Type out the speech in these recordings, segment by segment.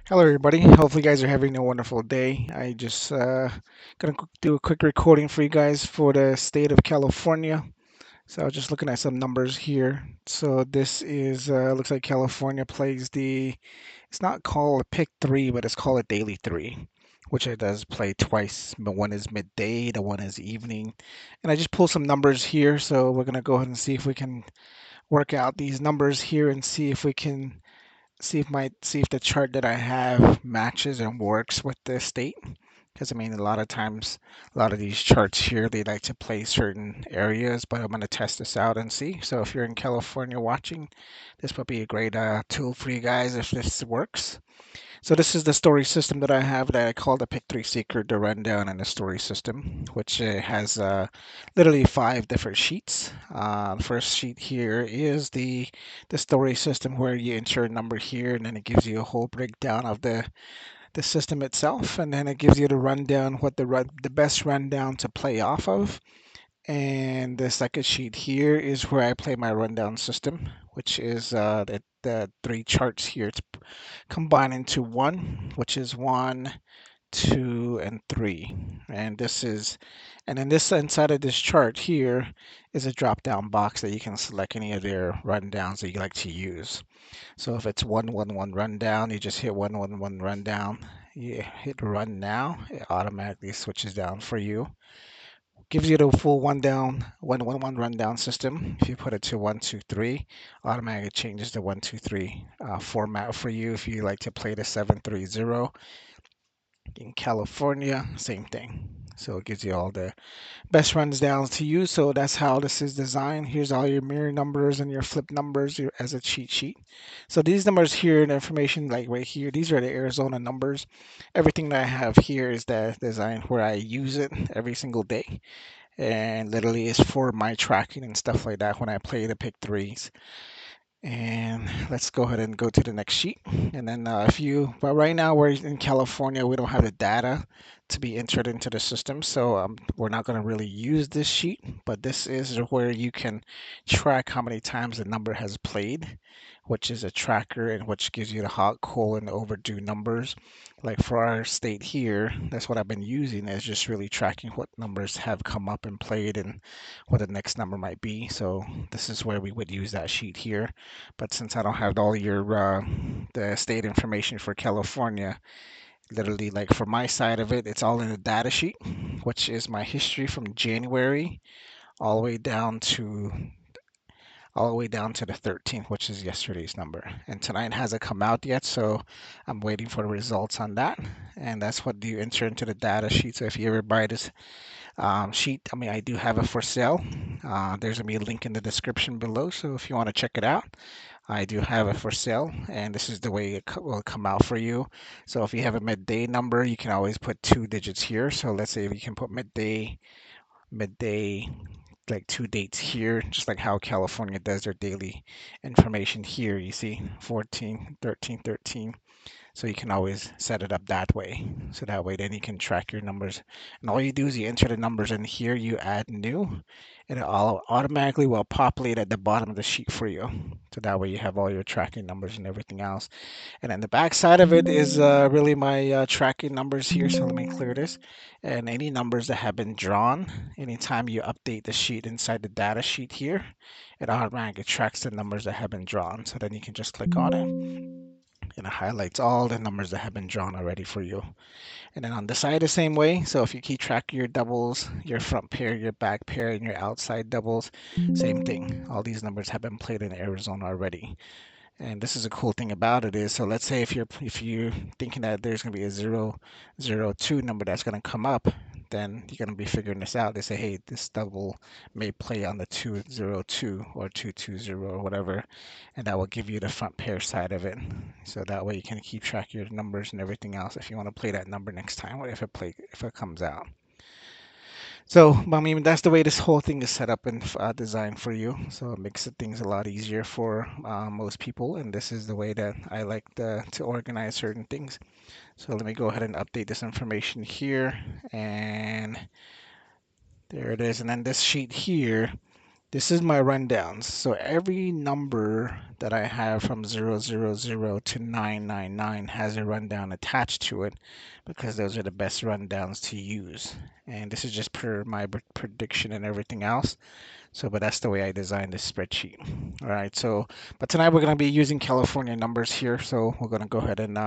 Hello, everybody. Hopefully, you guys are having a wonderful day. I just gonna do a quick recording for you guys for the state of California. So I was just looking at some numbers here. So this is looks like California plays the. It's not called a pick three, but it's called a daily three, which it does play twice. But one is midday, the one is evening, and I just pulled some numbers here. So we're gonna go ahead and see if we can work out these numbers here and see if we can see if the chart that I have matches and works with the state. Because I mean, a lot of times, a lot of these charts here, they like to play certain areas, but I'm going to test this out and see. So if you're in California watching, this would be a great tool for you guys if this works. So this is the story system that I have that I call the Pick 3 Secret, the rundown and the story system, which has literally five different sheets. The first sheet here is the story system where you enter a number here and then it gives you a whole breakdown of the system itself, and then it gives you the rundown, what the best rundown to play off of. And the second sheet here is where I play my rundown system, which is the three charts here. It's combined into one, which is one, two, and three. And this is, and then this inside of this chart here is a drop-down box that you can select any of their rundowns that you like to use. So if it's 111 rundown, you just hit 111 rundown. You hit run now, it automatically switches down for you. Gives you the full one down, 111 rundown system. If you put it to 123, automatically changes the 123 format for you. If you like to play the 730 in California, same thing. So it gives you all the best runs downs to use. So that's how this is designed. Here's all your mirror numbers and your flip numbers as a cheat sheet. So these numbers here, the information like right here, these are the Arizona numbers. Everything that I have here is the design where I use it every single day. And literally it's for my tracking and stuff like that when I play the pick threes. And let's go ahead and go to the next sheet. And then but right now we're in California, we don't have the data to be entered into the system. So we're not going to really use this sheet, but this is where you can track how many times the number has played, which is a tracker and which gives you the hot, cold, and overdue numbers. Like for our state here, that's what I've been using is just really tracking what numbers have come up and played and what the next number might be. So this is where we would use that sheet here. But since I don't have all your the state information for California, literally like for my side of it, it's all in the data sheet, which is my history from January all the way down to the 13th, which is yesterday's number. And tonight hasn't come out yet, so I'm waiting for the results on that. And that's what you enter into the data sheet. So if you ever buy this sheet, I mean, I do have it for sale. There's gonna be a link in the description below, so if you want to check it out. I do have it for sale, and this is the way it will come out for you. So if you have a midday number, you can always put two digits here. So let's say you can put midday, like two dates here, just like how California does their daily information here. You see 14, 13, 13. So you can always set it up that way. So that way then you can track your numbers. And all you do is you enter the numbers in here, you add new, and it all automatically will populate at the bottom of the sheet for you. So that way you have all your tracking numbers and everything else. And then the back side of it is really my tracking numbers here. So let me clear this. And any numbers that have been drawn, anytime you update the sheet inside the data sheet here, it automatically tracks the numbers that have been drawn. So then you can just click on it and it highlights all the numbers that have been drawn already for you. And then on the side, the same way. So if you keep track of your doubles, your front pair, your back pair, and your outside doubles, same thing. All these numbers have been played in Arizona already. And this is a cool thing about it is, so let's say if you're thinking that there's gonna be a 002 number that's gonna come up, then you're gonna be figuring this out. They say, hey, this double may play on the 202 or 220 or whatever, and that will give you the front pair side of it. So that way you can keep track of your numbers and everything else if you want to play that number next time or if it comes out. So, I mean, that's the way this whole thing is set up and designed for you. So it makes things a lot easier for most people. And this is the way that I like to organize certain things. So let me go ahead and update this information here. And there it is. And then this sheet here This is my rundowns. So every number that I have from 000 to 999 has a rundown attached to it because those are the best rundowns to use. And this is just per my prediction and everything else. So, but that's the way I designed this spreadsheet. All right. So, but tonight we're going to be using California numbers here. So we're going to go ahead and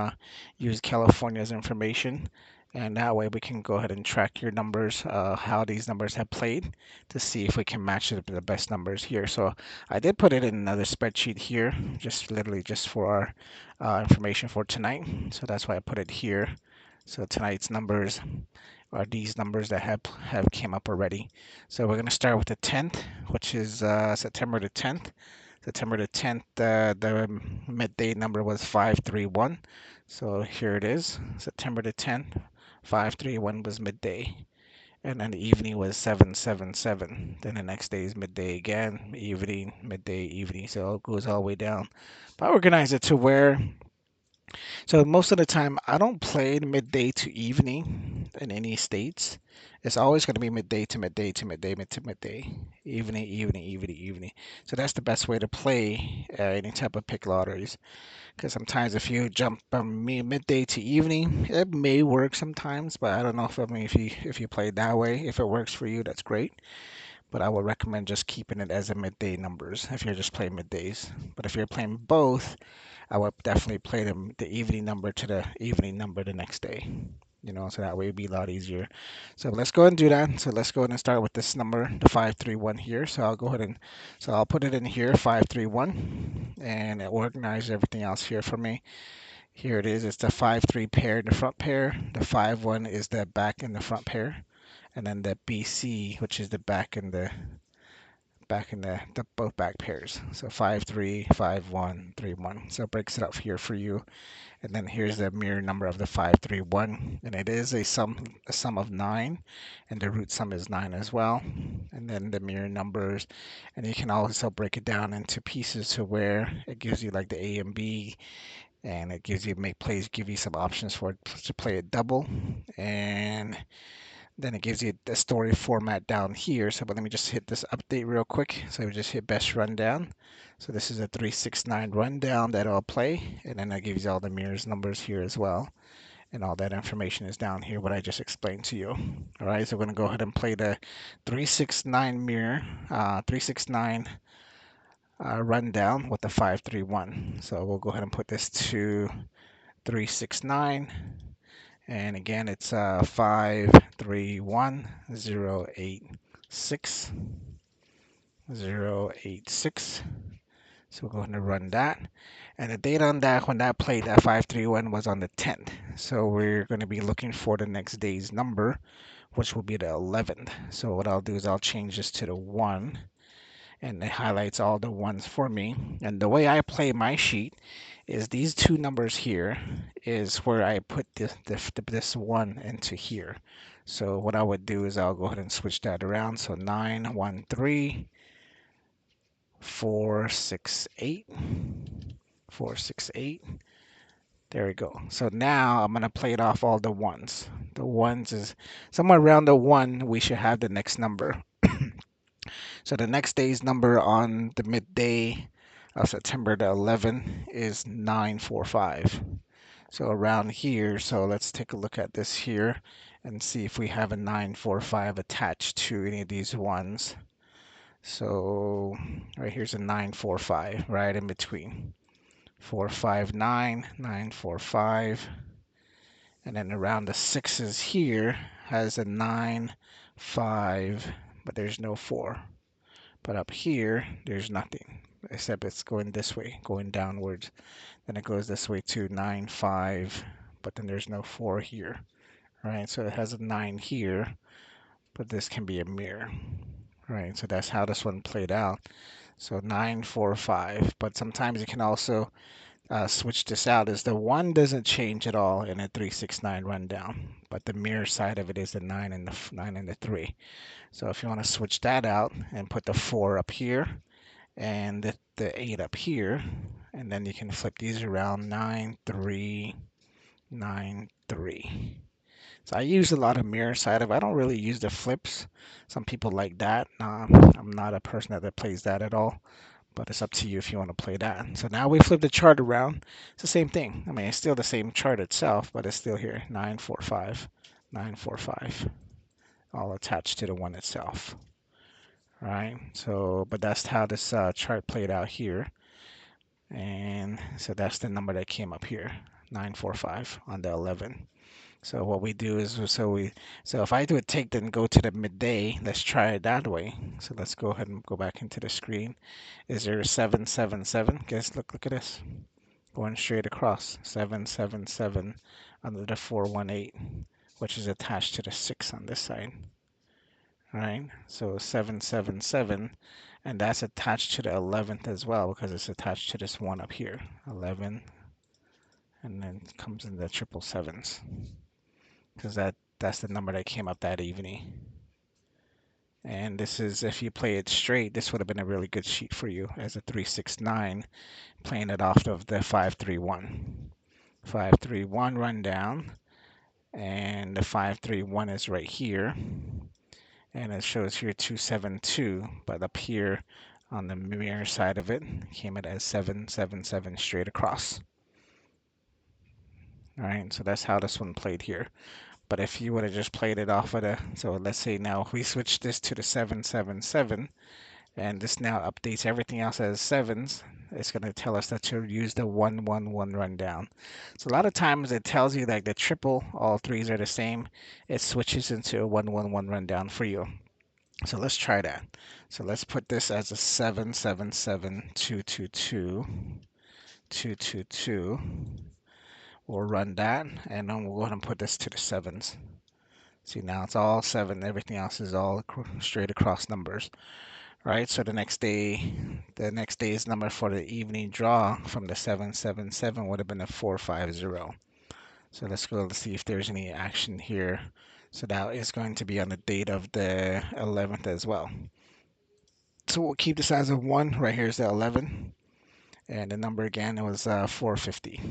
use California's information. And that way we can go ahead and track your numbers, how these numbers have played to see if we can match the best numbers here. So I did put it in another spreadsheet here, just literally just for our information for tonight. So that's why I put it here. So tonight's numbers are these numbers that have came up already. So we're going to start with the 10th, which is September the 10th. September the 10th, the midday number was 531. So here it is, September the 10th, 531 was midday. And then the evening was 777. Then the next day is midday again, evening, midday, evening. So it goes all the way down. But I organize it to where so most of the time, I don't play the midday to evening in any states. It's always going to be midday to midday to midday to midday, evening, evening, evening, evening. So that's the best way to play any type of pick lotteries. Because sometimes if you jump from midday to evening, it may work sometimes, but I don't know if I mean if you play it that way, if it works for you, that's great. But I would recommend just keeping it as a midday numbers if you're just playing middays. But if you're playing both, I would definitely play the evening number to the evening number the next day. So that way it'd be a lot easier. So let's go ahead and do that. So let's go ahead and start with this number, the 531 here. So I'll go ahead and so I'll put it in here, 531, and it organizes everything else here for me. Here it is. It's the 5-3 pair in the front pair. The 5-1 is the back in the front pair, and then the BC, which is the back in the both back pairs. So 5-3, 5-1, 3-1. So it breaks it up here for you. And then here's the mirror number of the 5-3-1. And it is a sum of 9. And the root sum is 9 as well. And then the mirror numbers. And you can also break it down into pieces to where it gives you like the A and B. And it gives you give you some options for it to play it double. And then it gives you the story format down here. So, but let me just hit this update real quick. So we just hit best rundown. So this is a 369 rundown that I'll play. And then that gives you all the mirrors numbers here as well. And all that information is down here, what I just explained to you. All right, so we're going to go ahead and play the 369 mirror, 369 rundown with the 531. So we'll go ahead and put this to 369. And again, it's 531086086. So we'll go ahead and run that. And the date on that, when that played, that 531 was on the 10th. So we're going to be looking for the next day's number, which will be the 11th. So what I'll do is I'll change this to the 1, and it highlights all the ones for me. And the way I play my sheet is these two numbers here is where I put this 1 into here. So what I would do is I'll go ahead and switch that around. So 9, 1, 3, 4, 6, 8, 4, 6, 8. There we go. So now I'm going to play it off all the ones. The ones is somewhere around the 1, we should have the next number. So the next day's number on the midday of September the 11th is 945. So around here, so let's take a look at this here and see if we have a 945 attached to any of these ones. So right here's a 945 right in between. 459, 945. And then around the sixes here has a 9, 5, but there's no 4. But up here, there's nothing, except it's going this way, going downwards. Then it goes this way to 9, 5, but then there's no 4 here, right? So it has a 9 here, but this can be a mirror, right? So that's how this one played out. So 9, 4, 5, but sometimes you can also switch this out as the 1 doesn't change at all in a 369 rundown, but the mirror side of it is the 9 and the 9 and the 3. So if you want to switch that out and put the 4 up here and the 8 up here, and then you can flip these around 9, 3, 9, 3. So I use a lot of mirror side of. I don't really use the flips. Some people like that. I'm not a person that plays that at all. But it's up to you if you want to play that. So now we flip the chart around. It's the same thing. I mean, it's still the same chart itself, but it's still here. 945, 945, all attached to the one itself. Right? So, but that's how this chart played out here. And so that's the number that came up here, 945 on the 11. So what we do is, so if I do a take then go to the midday, let's try it that way. So let's go ahead and go back into the screen. Is there a 777? Guys, look at this. Going straight across. 777 under the 418, which is attached to the 6 on this side. All right, so 777, and that's attached to the 11th as well because it's attached to this one up here. 11, and then it comes in the triple sevens because that's the number that came up that evening. And this is, if you play it straight, this would have been a really good sheet for you as a 369, playing it off of the 531. 531 rundown, and the 531 is right here, and it shows here 272, but up here on the mirror side of it came it as 777 straight across. All right, so that's how this one played here. But if you would have just played it off of the, so let's say now if we switch this to the 777, and this now updates everything else as sevens, it's going to tell us that to use the 111 rundown. So a lot of times it tells you like the triple, all threes are the same. It switches into a 111 rundown for you. So let's try that. So let's put this as a 777 222 222. We'll run that, and then we'll go ahead and put this to the sevens. See, now it's all seven. Everything else is all straight across numbers. Right, so the next day's number for the evening draw from the 777 would have been a 450. So let's go to see if there's any action here. So that is going to be on the date of the 11th as well. So we'll keep this as a 1. Right here's the 11. And the number again it was 450.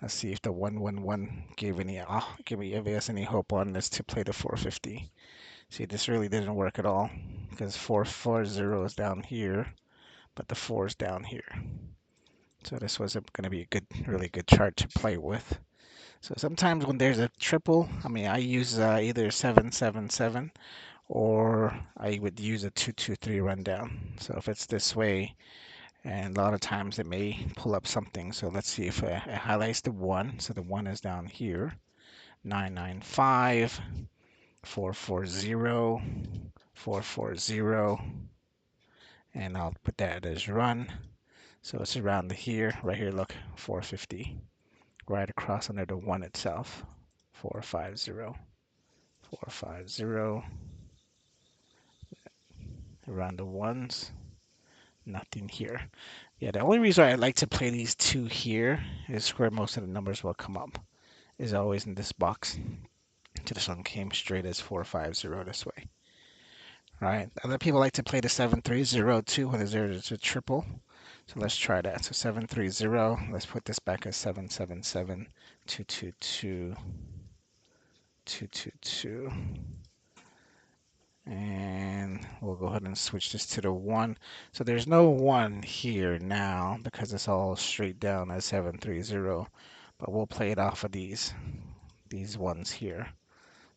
Let's see if the 111 gave us any hope on this to play the 450. See, this really didn't work at all because 440 is down here, but the 4 is down here. So this was going to be a really good chart to play with. So sometimes when there's a triple, I mean, I use either 777 or I would use a 223 rundown. So if it's this way, and a lot of times it may pull up something. So let's see if it highlights the 1. So the 1 is down here. 995, 440, 440, and I'll put that as run. So it's around here, right here, look, 450, right across under the 1 itself. 450, 450, around the 1s, nothing here. Yeah, the only reason I like to play these two here is where most of the numbers will come up, is always in this box. So this one came straight as 450 this way. All right, other people like to play the 730 too when there's a triple. So let's try that. So 730, let's put this back as 777, 222, 222. And we'll go ahead and switch this to the 1. So there's no 1 here now because it's all straight down as 730. But we'll play it off of these ones here.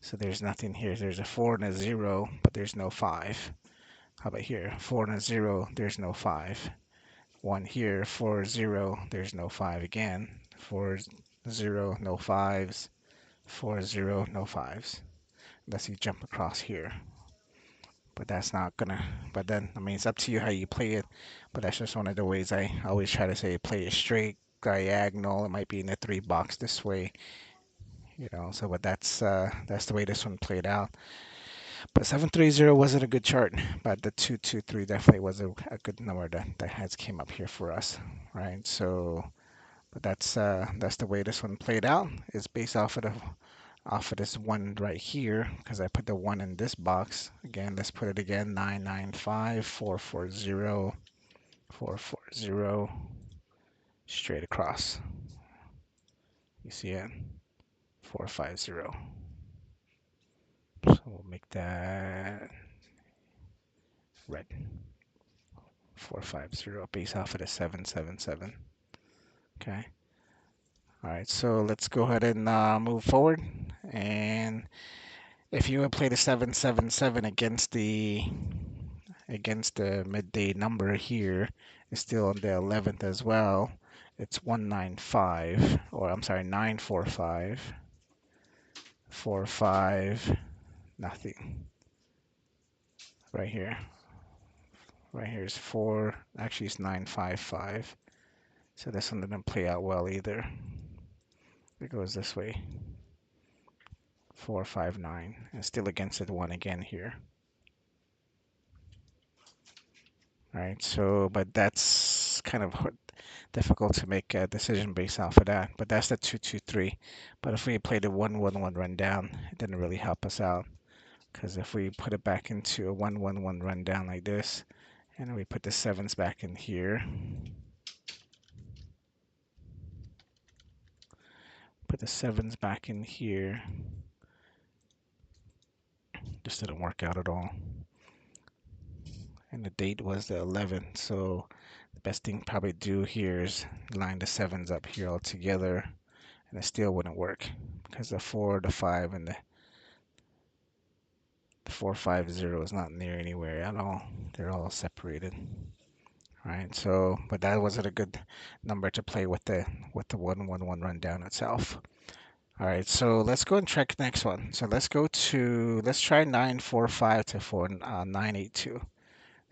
So there's nothing here. There's a 4 and a 0, but there's no 5. How about here? 4 and a 0, there's no 5. 1 here, 4, 0, there's no 5 again. 4, 0, no 5s. 4, 0, no 5s. Unless you jump across here. But that's not gonna, but then, I mean, it's up to you how you play it. But that's just one of the ways I always try to say play it straight, diagonal. It might be in the 3 box this way, so, but that's the way this one played out. But 730 wasn't a good chart, but the 223 definitely was a good number that has came up here for us, right? So, but that's the way this one played out. It's based off of this one right here because I put the 1 in this box. Again, let's put it again. 995, 440, 440, straight across. You see it? 450. So we'll make that red. 450 based off of the 777. Okay. All right. So let's go ahead and move forward. And if you would play the 777 against the midday number here, it's still on the 11th as well. It's 195, or I'm sorry, 945, 45, nothing. Right here. Right here is 4, actually it's 955. So this one didn't play out well either. It goes this way. 459. And still against it 1 again here. All right, so, but that's kind of difficult to make a decision based off of that. But that's the 223. But if we play the 111 rundown, it didn't really help us out. Because if we put it back into a 111 rundown like this, and we put the 7s back in here, put the 7s back in here, just didn't work out at all. And the date was the 11th, so the best thing probably do here is line the 7s up here all together, and it still wouldn't work because the 4, the 5, and the 450 is not near anywhere at all. They're all separated. All right, so but that wasn't a good number to play with the 111 rundown itself. All right, so let's go and check the next one. So let's try 945 to 982.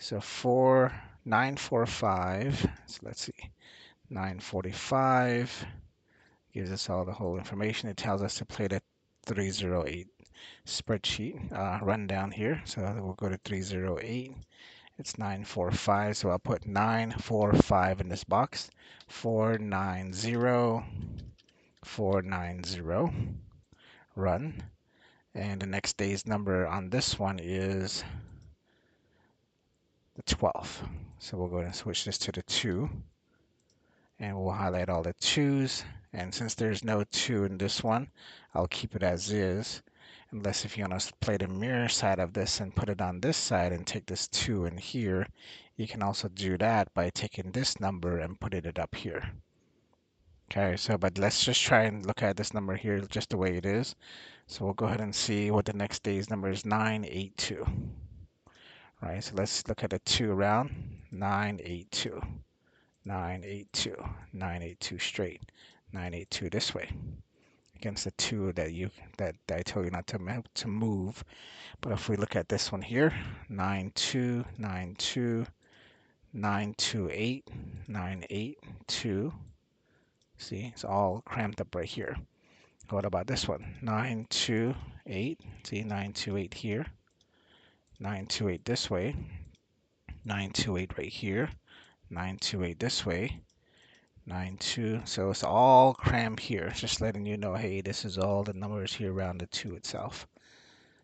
So 4945. So let's see. 945 gives us all the whole information. It tells us to play the 308 spreadsheet rundown here. So we'll go to 308. It's 945. So I'll put 945 in this box. 490, 490. Run. And the next day's number on this one is the 12th. So we'll go ahead and switch this to the 2. And we'll highlight all the 2's. And since there's no 2 in this one, I'll keep it as is. Unless if you want to play the mirror side of this and put it on this side and take this 2 in here, you can also do that by taking this number and putting it up here. Okay, so but let's just try and look at this number here just the way it is. So we'll go ahead and see what the next day's number is, 982. Right, so let's look at the 2 around, 982. 982, 982 straight, 982 this way against the 2 that I told you not to move. But if we look at this one here, 92, 92, 928, 982. See, it's all cramped up right here. What about this one? 928. See, 928 here, 928 this way, 928 right here, 928 this way, 92. So it's all crammed here. Just letting you know, hey, this is all the numbers here around the 2 itself.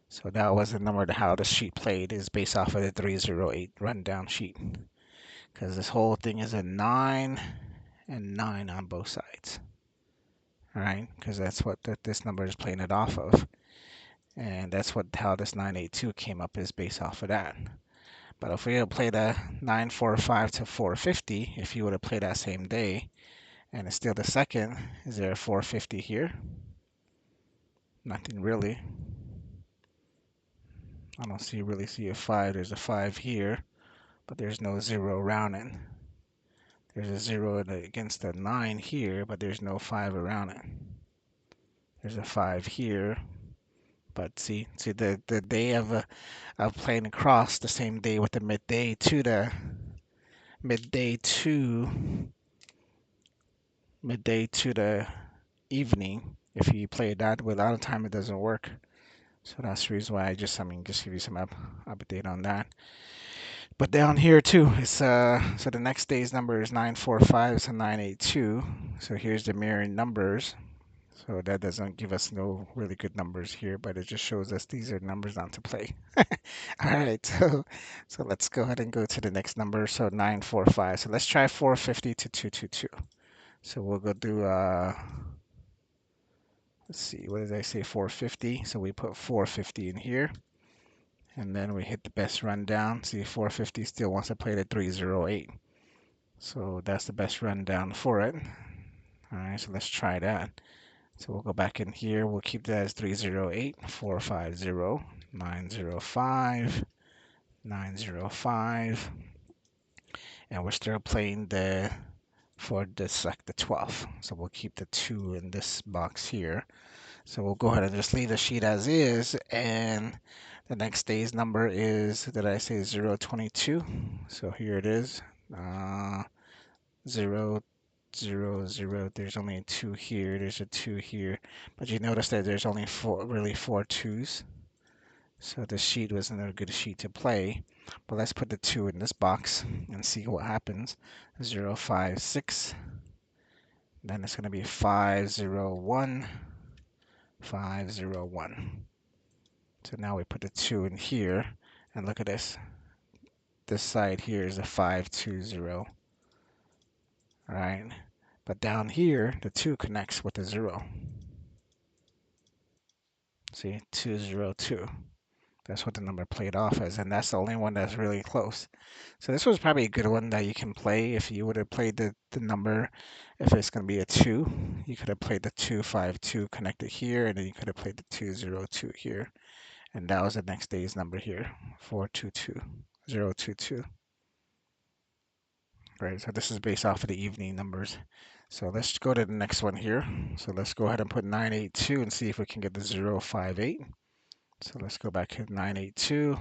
So that was the number how the sheet played is based off of the 308 rundown sheet. Because this whole thing is a 9 and 9 on both sides. All right, because that's what this number is playing it off of. And that's how this 982 came up is based off of that. But if we had played a 945 to 450, if you would have played that same day, and it's still the second, is there a 450 here? Nothing really. I don't really see a 5. There's a 5 here, but there's no 0 around it. There's a 0 against the 9 here, but there's no 5 around it. There's a 5 here, but see the day of playing across the same day with the midday to the evening. If you play it that way, a lot of time it doesn't work. So that's the reason why just give you some update on that. But down here too, it's so the next day's number is 945, so 982. So here's the mirroring numbers. So that doesn't give us no really good numbers here, but it just shows us these are numbers not to play. All right, so let's go ahead and go to the next number. So 945. So let's try 450 to 222. So we'll go do Let's see, what did I say? 450. So we put 450 in here, and then we hit the best rundown. See, 450 still wants to play the 308. So that's the best rundown for it. All right, so let's try that. So we'll go back in here. We'll keep that as 308, 450, 905, 905, and we're still playing the for this like the 12th. So we'll keep the 2 in this box here. So we'll go ahead and just leave the sheet as is, and the next day's number is, did I say 022? So here it is, 0, 0, 0. There's only a 2 here, there's a 2 here, but you notice that there's only really four twos. So the sheet wasn't a good sheet to play, but let's put the 2 in this box and see what happens. 056, then it's going to be 501, 501. So now we put the 2 in here, and look at this. This side here is a 520, right? But down here, the 2 connects with the 0. See, 202. That's what the number played off as, and that's the only one that's really close. So this was probably a good one that you can play if you would have played the number. If it's going to be a 2, you could have played the 252 connected here, and then you could have played the 202 here. And that was the next day's number here, 422, 022. Right, so this is based off of the evening numbers. So let's go to the next one here. So let's go ahead and put 982 and see if we can get the 058. So let's go back to 982.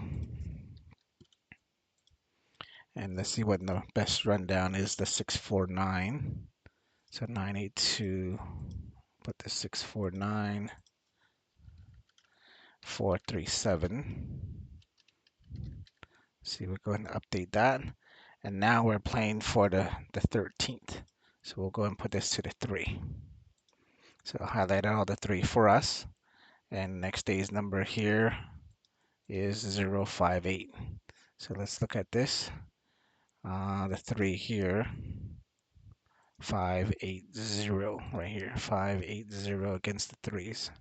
And let's see what the best rundown is, the 649. So 982, put the 649, 437. See, we're going to update that. And now we're playing for the 13th. So we'll go and put this to the 3. So I'll highlight all the 3 for us. And next day's number here is 058. So let's look at this. The 3 here, 580 right here, 580 against the 3s.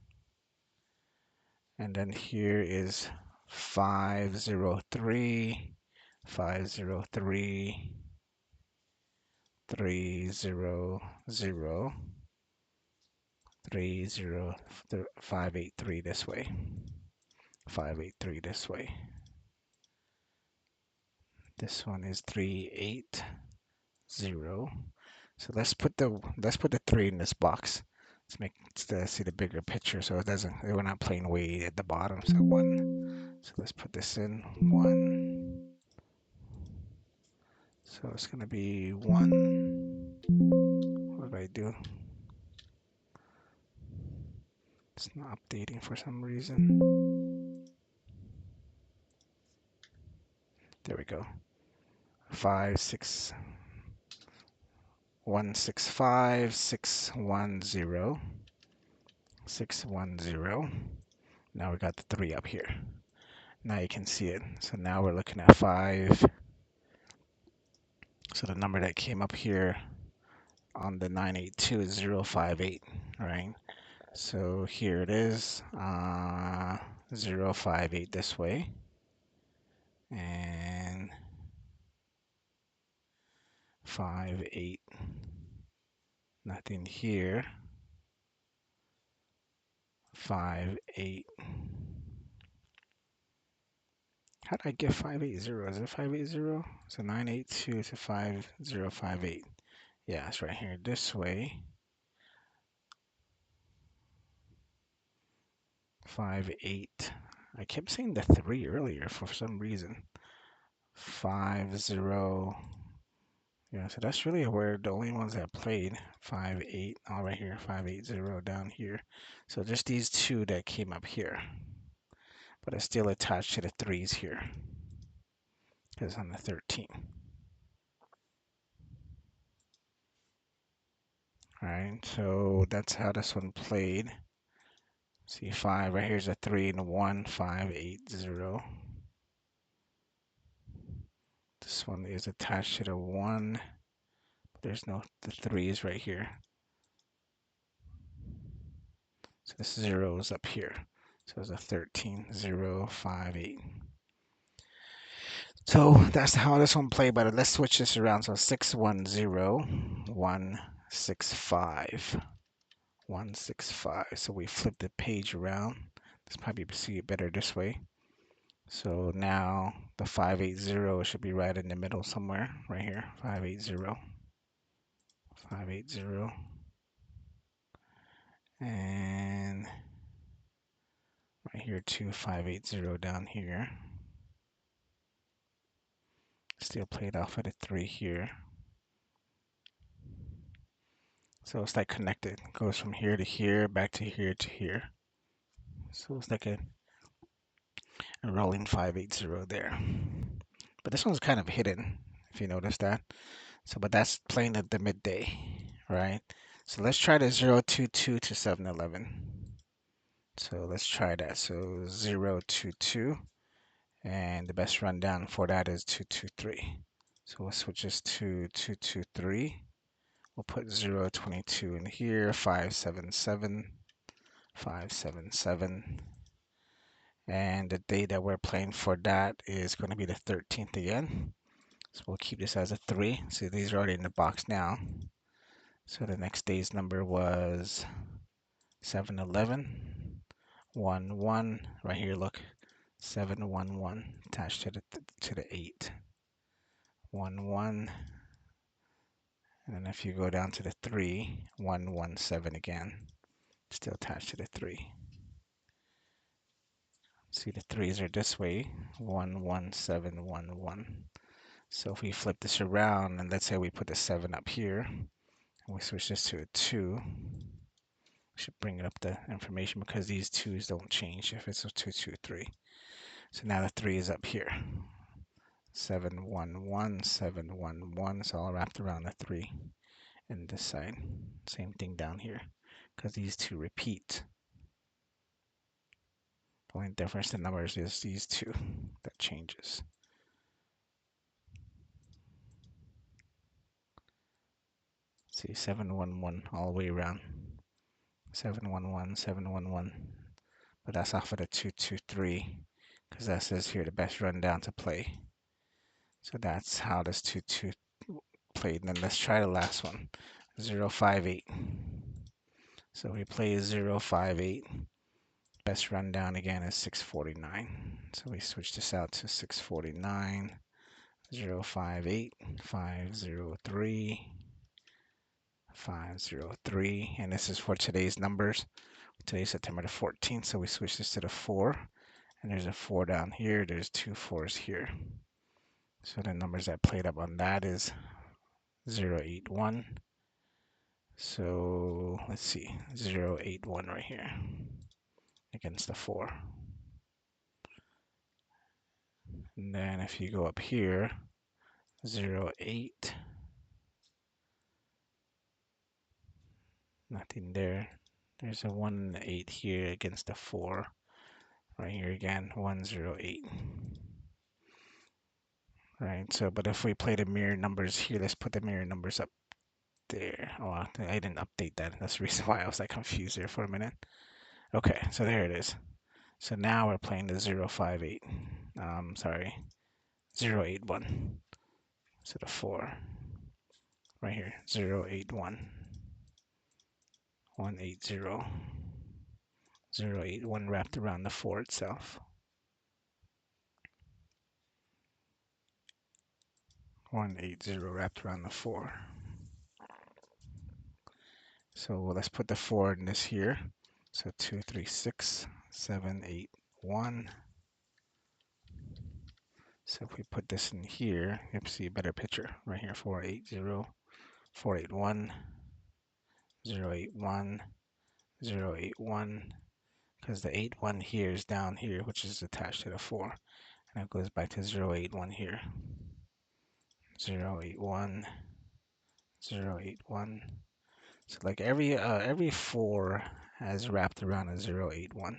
And then here is 503, 503, 300, 30, 583 this way, 583 this way. This one is 380. So let's put the 3 in this box. Let's see the bigger picture so it doesn't, we're not playing way at the bottom. So 1. So let's put this in 1. So it's gonna be 1. What do I do? It's not updating for some reason. There we go. 5, 6, 165, 610, 610. Now we got the 3 up here. Now you can see it. So now we're looking at 5. So the number that came up here on the 982 is 058, right? So here it is, 058 this way, and 58, nothing here, 58. How did I get 580? Is it 580? So 982 to 5058. Yeah, it's right here this way. 58. I kept saying the 3 earlier for some reason. 50. Yeah, so that's really where the only ones that played. 58, all right here, 580 down here. So just these 2 that came up here. But it's still attached to the 3s here. Because on the 13. Alright, so that's how this one played. See 5, right here's a 3 and a 1, 580. This one is attached to the 1. There's no, the 3 is right here. So this 0 is up here. So it's a 13, 0, 5, 8. So that's how this one played, but let's switch this around. So 6, 1, 0, 1, 6, 5. 165. So we flip the page around. Let's probably see it better this way. So now the 580 should be right in the middle somewhere, right here. 580, 580, and right here too, 580 down here. Still played off at a 3 here. So it's like connected. Goes from here to here, back to here to here. So it's like a rolling 580 there. But this one's kind of hidden, if you notice that. So, but that's playing at the midday, right? So let's try the 022 to 711. So let's try that. So 022, and the best rundown for that is 223. So we'll switch this to 223. We'll put 022 in here, 577, 577. And the day that we're playing for that is going to be the 13th again. So we'll keep this as a 3. So these are already in the box now. So the next day's number was 711, 11. Right here, look, 711 attached to the 8. 11. And then if you go down to the 3, 117 again, still attached to the 3. See, the 3s are this way, 11711. So if we flip this around, and let's say we put the 7 up here, and we switch this to a 2, should bring it up the information because these 2's don't change if it's a 223. So now the 3 is up here. 711, 711. It's all wrapped around the 3 and this side. Same thing down here because these 2 repeat. The only difference in numbers is these 2 that changes. See, 711 all the way around. 711, 711. But that's off of the 223 because that says here the best rundown to play. So that's how this 2-2 played. And then let's try the last one, 058. So we play 058. Best rundown again is 649. So we switch this out to 649, 058, 503, 503. And this is for today's numbers. Today's September the 14th. So we switch this to the 4. And there's a 4 down here. There's 2 4s here. So the numbers that played up on that is 081. So let's see, 081 right here against the 4. And then if you go up here, 08, nothing there. There's a 1 and 8 here against the 4. Right here again, 108. Right, so but if we play the mirror numbers here, let's put the mirror numbers up there. Oh, I didn't update that. That's the reason why I was like confused there for a minute. Okay, so there it is. So now we're playing the 058. Sorry, 081. So the 4 right here, 081, 180, 081 wrapped around the 4 itself. 180 wrapped around the 4. So let's put the 4 in this here. So 236, 781. So if we put this in here, you can see a better picture right here, 480, 481, 081, 081, because the 81 here is down here, which is attached to the 4. And it goes back to 081 here. 081, 081. So like every 4 has wrapped around a 081.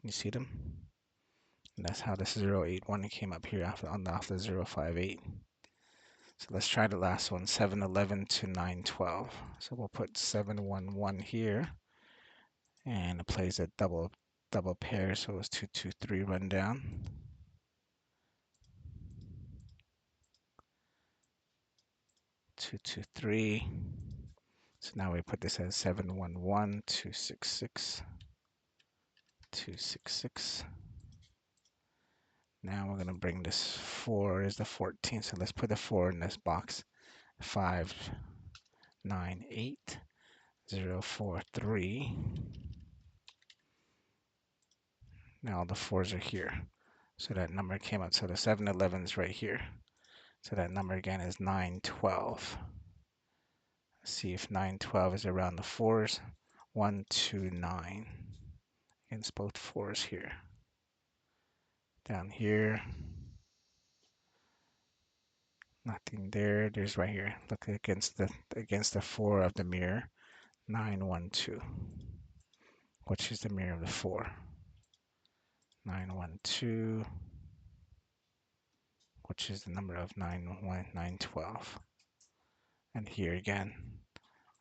You see them? And that's how this 081 came up here off the 058. So let's try the last one, 711 to 912. So we'll put 711 here. And it plays a double pair, so it's 223 rundown. 223. So now we put this as 711 266 266. Now we're gonna bring this 4 is the 14, so let's put the 4 in this box. 598043. Now the 4s are here. So that number came out. So the 711 is right here. So that number again is 912. Let's see if 912 is around the 4s. 129 against both 4s here. Down here, nothing there. There's right here. Look against the 4 of the mirror. 912, which is the mirror of the 4. 912, which is the number of 912. And here again,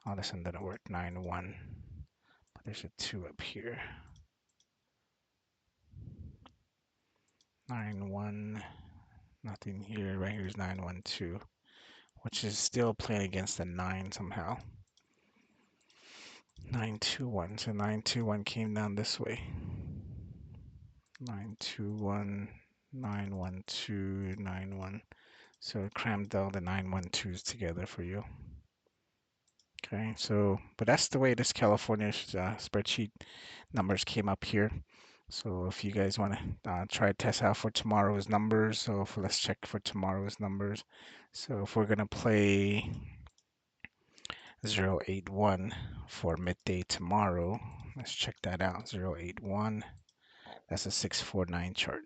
all this one didn't work. 91, but there's a 2 up here. 91, nothing here. Right here is 912, which is still playing against the 9 somehow. 921, so 921 came down this way. 921, 912, 91. So it crammed all the 912s together for you. Okay, so, but that's the way this California spreadsheet numbers came up here. So if you guys want to try to test out for tomorrow's numbers, so let's check for tomorrow's numbers. So if we're going to play 081 for midday tomorrow, let's check that out. 081, that's a 649 chart.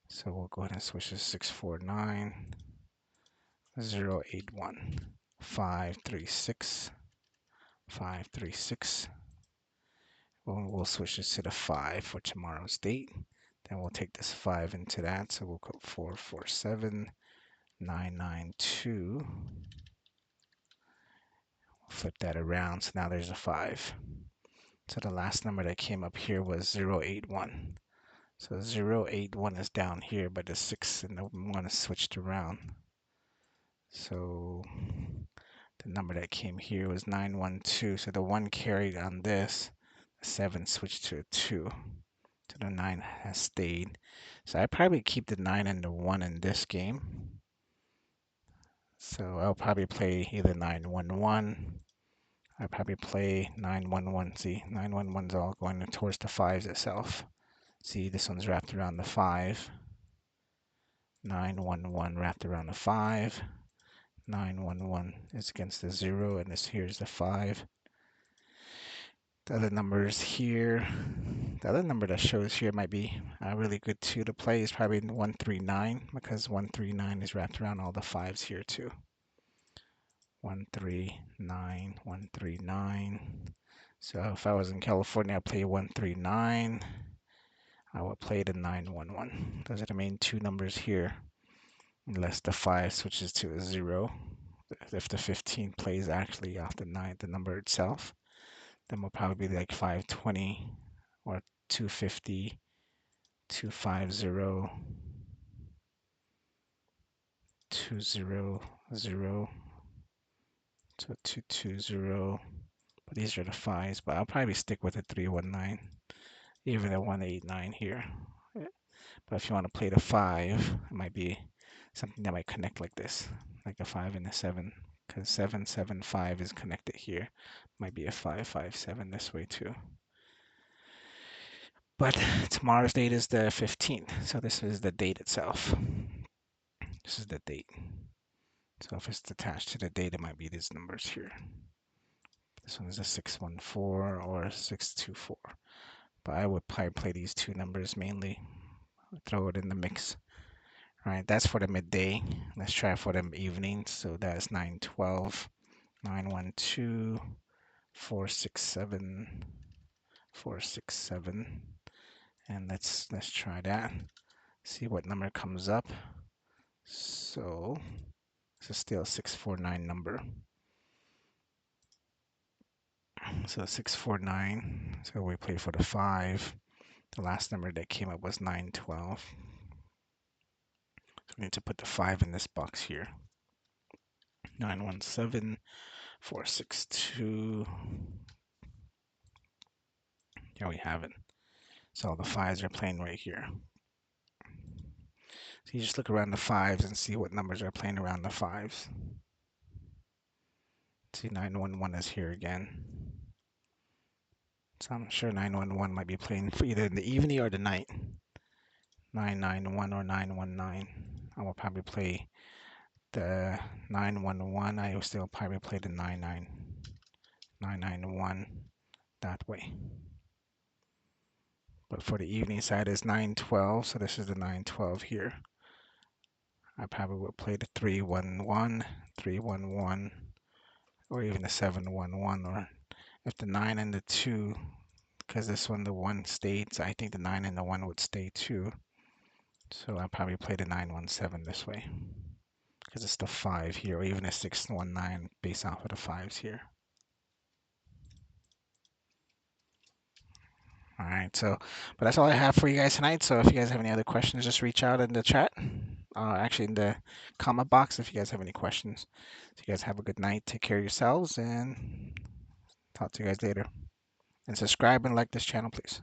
So we'll go ahead and switch to 649, 081, 536, 536. We'll switch this to the 5 for tomorrow's date. Then we'll take this 5 into that. So we'll go 447, 992. Flip that around. So now there's a 5. So the last number that came up here was 081. So 081 is down here, but the 6 and the 1 is switched around. So the number that came here was 912. So the 1 carried on this. The 7 switched to a 2. So the 9 has stayed. So I probably keep the 9 and the 1 in this game. So I'll probably play either 911. I'll probably play 911. See, 911's all going towards the 5s itself. See, this one's wrapped around the 5. 911 wrapped around the 5. 911 is against the 0, and this here's the 5. The other numbers here, the other number that shows here might be really good too to play is probably 139, because 139 is wrapped around all the 5s here too. 139, 139. So if I was in California, I'd play 139. I would play the 911. Those are the main 2 numbers here, unless the 5 switches to a 0. If the 15 plays actually off the 9, the number itself, then we'll probably be like 520 or 250, 250, 200, so 220. But these are the 5s, but I'll probably stick with the 319, even the 189 here. But if you want to play the 5, it might be something that might connect like this, like a 5 and a 7, because 775 is connected here. Might be a 557 this way too. But tomorrow's date is the 15th, so this is the date itself. This is the date. So if it's attached to the date, it might be these numbers here. This one is a 614 or a 624. But I would probably play these 2 numbers mainly. Throw it in the mix. All right, that's for the midday. Let's try for the evening. So that's 912, 912, 467, 467. And let's try that. See what number comes up. So this is still a 649 number. So 649. So we played for the 5. The last number that came up was 912. So we need to put the 5 in this box here. 917, 462. Here we have it. So all the 5s are playing right here. So you just look around the 5s and see what numbers are playing around the 5s. See, 911 is here again. So I'm sure 911 might be playing for either in the evening or the night. 991 or 919. I will probably play the 911. I will still probably play the 991 that way. But for the evening side is 912, so this is the 912 here. I probably will play the 311, 311, or even the 711, or if the 9 and the 2, because this one the 1 stays, I think the 9 and the 1 would stay too. So I'll probably play the 917 this way, because it's the 5 here, or even a 619 based off of the 5s here. All right, so, but that's all I have for you guys tonight. So if you guys have any other questions, just reach out in the chat. Actually, in the comment box if you guys have any questions. So you guys have a good night. Take care of yourselves, and talk to you guys later. And subscribe and like this channel, please.